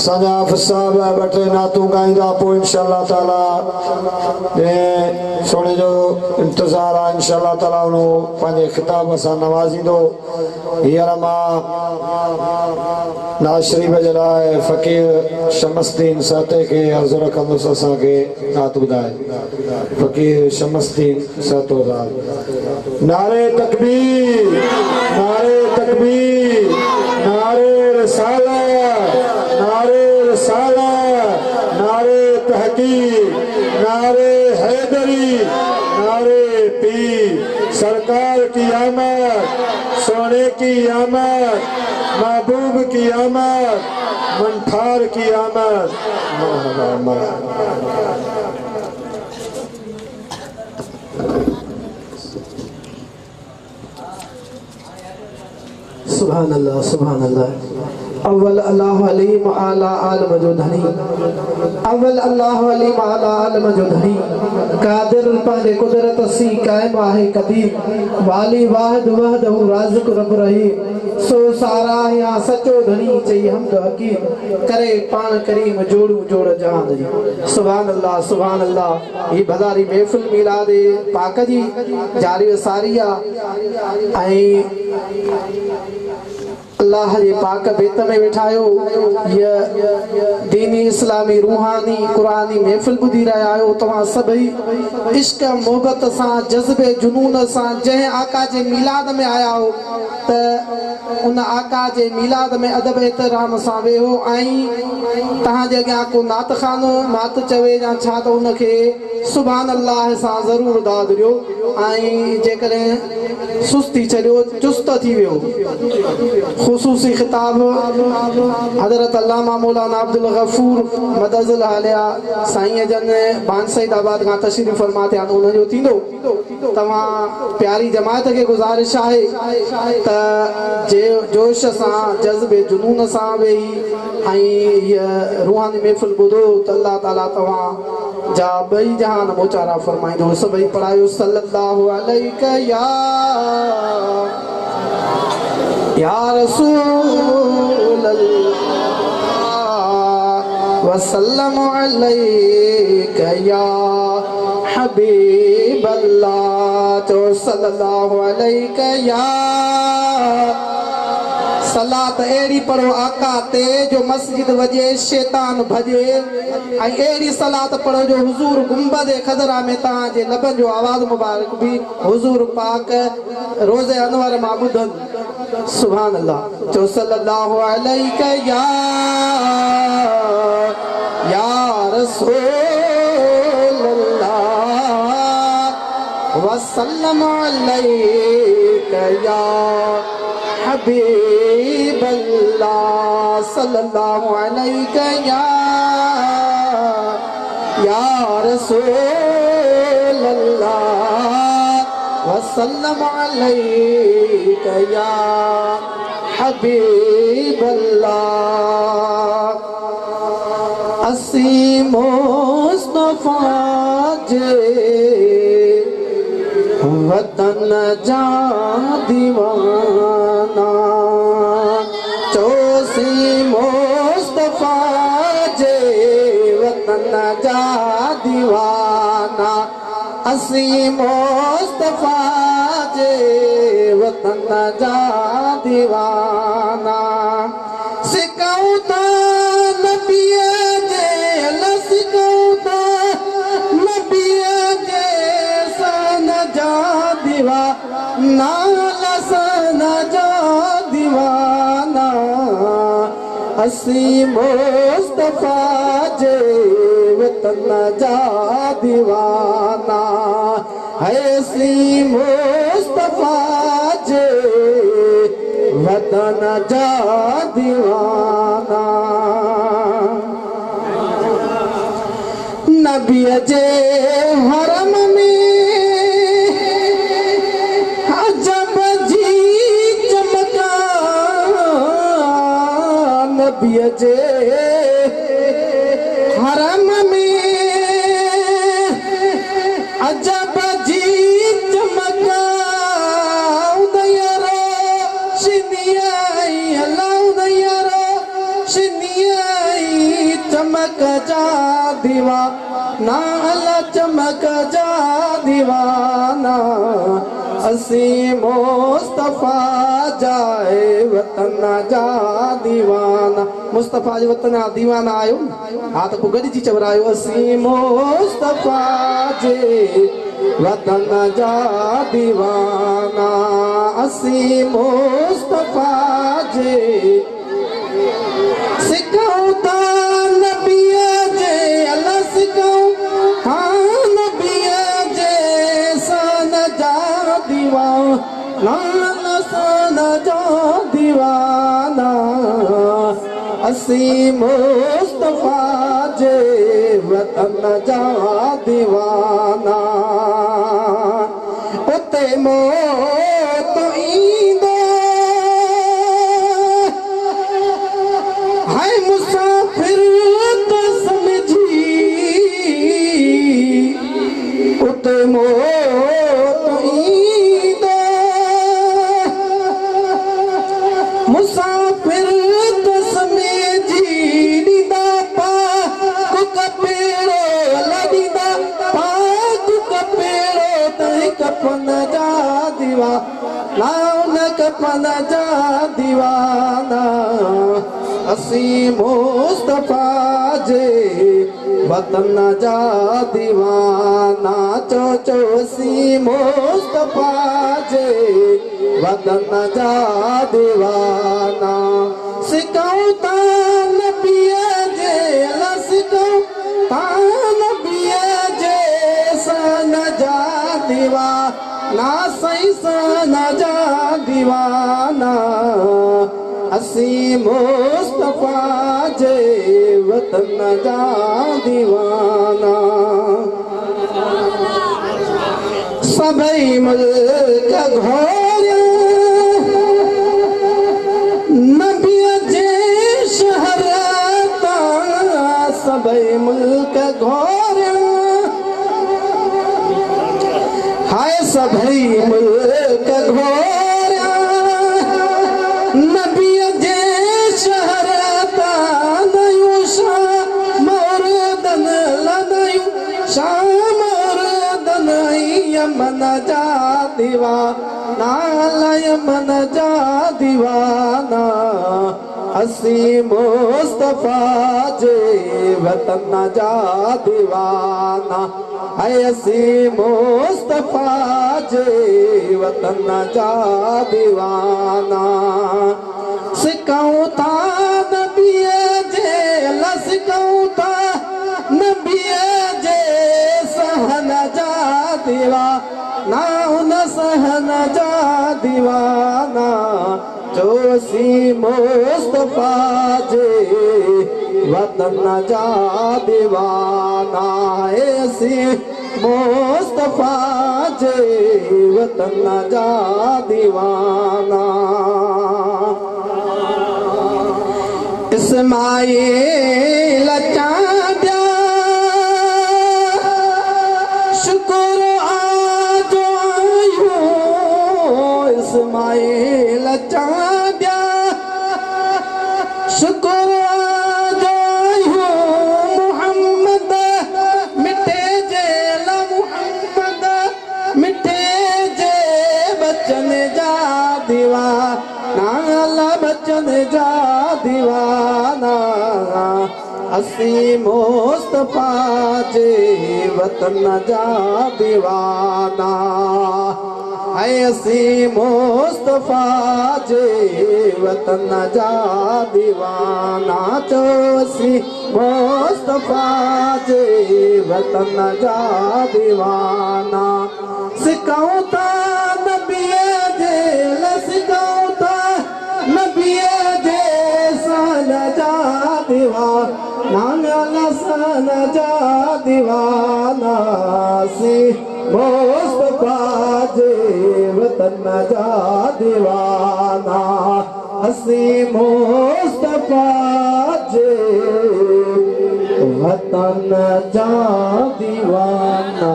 असांजा हाफ़िज़ साहब ॿ टे नातूं ॻाईंदा पोइ इंशाअल्लाह ताला सोने जो इंतज़ार आहे। इंशाअल्लाह ताला उन्हो पंहिंजे खिताब सां नवाज़ींदो। हींअर मां नाज़ शरीफ़ जे लाइ फ़क़ीर शमसदीन साते खे अर्ज़ु रखंदुसि असांखे नात ॿुधाए। फ़क़ीर शमसदीन सातोज़ाद। नारे तकबीर, नारे तकबीर, नारे रिसालत, नारे रिसालत, नारे तहकीक, नारे हैदरी, नारे पीर। सरकार की आमद, सोने की आमद, महबूब की आमद, मंठार की आमद। मरहबा मरहबा। सुभान अल्लाह, सुभान अल्लाह। अव्वल अल्लाह अलीम आला आलम जो धनी, अव्वल अल्लाह अलीम आला आलम जो धनी, कादिर पंहिंजे कुदरत सी कायम आहे कदीर, वाली वाहिद वहदहु राज़िक़ रब रहीम, सो सारा या सचो धनी चई हमद हकीम, करे पाण करीम जोड़ू जोड़ जहान जी। सुभान अल्लाह, सुभान अल्लाह। ये भदारी महफिल मिलाद पाक जी जारी सारी आहे। अल्लाह जे पाक बेत में वेठायो ये दीनी इस्लामी रूहानी कुरानी महफिल बुधी रहा आयो। तव्हां सभई इश्क मोहब्बत सां जज्बे जुनून सां जंहिं आका जे मिलाद में आया हो त उन आका जे मिलाद में अदब एहतराम सां वेहो ऐं तव्हां जे अॻियां को नात खानो मात चवे या छा त उनखे सुभान अल्लाह सां ज़रूर दाद ॾियो ऐं जेकॾहिं सुस्ती छॾियो चुस्त थी वियो। खुसूसी खिताब हज़रत अल्लामा मौलाना अब्दुल गफूर मदज़ुल आलिया साईं जन बान सईदाबाद खां तशरीफ़ फरमा थिया उन्हनि जो थींदो। तव्हां प्यारी जमात खे गुज़ारिश आहे त जे जोश सां जज़्बे जुनून सां वेही ऐं हीअ रूहानी महफ़िल ॿुधो त अल्लाह ताला तव्हां जा ॿई जहान मोचारा फरमाईंदो। सभई पढ़ायो सल्लल्लाहु अलैका या रसूल अल्लाह वसल्लम अलैका या हबीब अल्लाह। तो सल्लल्लाहु अलैका या सलात एड़ी पढ़ो आका ते जो मस्जिद वजे शैतान भजे ऐं एड़ी सलात पढ़ो जो हुजूर गुंबद खदरा में तहां जे लबन जो आवाज मुबारक भी हुजूर पाक रोज़े अनवर मां ॿुधन। सुभान अल्लाह। जो सल्लल्लाहु अलैका या रसूल अल्लाह वसल्लम अलैका या हबीब अल्लाह। सल्लल्लाहु अलैका या रसूल अल्लाह वसल्लम अलैका या हबीब अल्लाह। असी मुस्तफा जे वतन जा दीवाना, चोसी मुस्तफा जे वतन जा दीवाना, असी मुस्तफा जे वतन जा दीवाना। सिकऊं था नबीअ जे सिकऊं था नबीअ जे सन जा दीवाना, सन जा दीवाना। असी मुस्तफा जे वतन जा दीवाना है। असी मुस्तफा जे वतन जा दीवाना। नबीअ जे हरम में अजब जी चमका, नबीअ जे हरम में अजब जी चमका। उदयरो शिनिया अल्लाह उदयरो शिनिया चमक जा दीवाना, अल्लाह चमक जा दीवाना, असी मुस्तफा जाए वतन जा दीवाना। मुस्तफा जे वतन जा दीवाना आयो, हा त पोइ गॾिजी चवरायो, असी मुस्तफा जे वतन जा दीवाना, असी मुस्तफा जे सिखऊं था नबीअ जे, अल्लाह सिखऊं था नबीअ जे सन जा दीवाना, सन जा दीवाना, असी मुस्तफा जे वतन जा दीवाना। उते मौत ईंदो है मुसाफिर तो समझी, उते मौत ईंदो मुसाफिर तो समझी, ॾींदा पाक कपेड़ो, अल्लाह ॾींदा पाक कपेड़ो, तंहिं कफन जा दीवाना, उन कफन जा दीवाना, असी मुस्तफा जे वतन जा दीवाना। चो चो असी मुस्तफा जे वतन जा दीवाना। सिखऊं था नबीअ जे, अल्लाह सिखऊं था नबीअ जे सन जा दीवाना, सही सन जा दीवाना, असी मुस्तफा जे वतन जा दीवाना। सभई मुल्क घोरिया नबीअ जे शहर तां, सभई मुल्क घोरिया, हाय सभई मुल्क घोरिया नबीअ जे शहर तां, नयूं शाम औरदन लनयूं शाम औरदन, यमन जा दीवाना, यमन जा दीवाना, असी मुस्तफा जे वतन जा दीवाना, असी मुस्तफा जे वतन जा दीवाना। सिखऊं था नबीअ जे, अल्लाह सिखऊं था नबीअ जे सहन जा दीवाना, उन सहन जा दीवाना, जो असी मुस्तफा जे वतन जा दीवाना, असी मुस्तफा जे वतन जा दीवाना। इस्माइल चांदिया शुक्र आज आयो, इस्माइल चांदिया शुक्र आज आयो, मुहम्मद मिठे जे ला, मुहम्मद मिठे जे बचन जा दीवाना, अल्लाह बचन जा दीवाना, असी मुस्तफा जे वतन जा दीवाना, असी मुस्तफा जे वतन जा दीवाना, चो असी मुस्तफा जे वतन जा दीवाना। सिखऊं था नबीअ जे, सिखऊं था नबीअ जे सन जा दीवाना, सन जा दीवाना, सी मुस्तफा जे वतन जा दीवाना, असी मुस्तफा जे वतन जा दीवाना।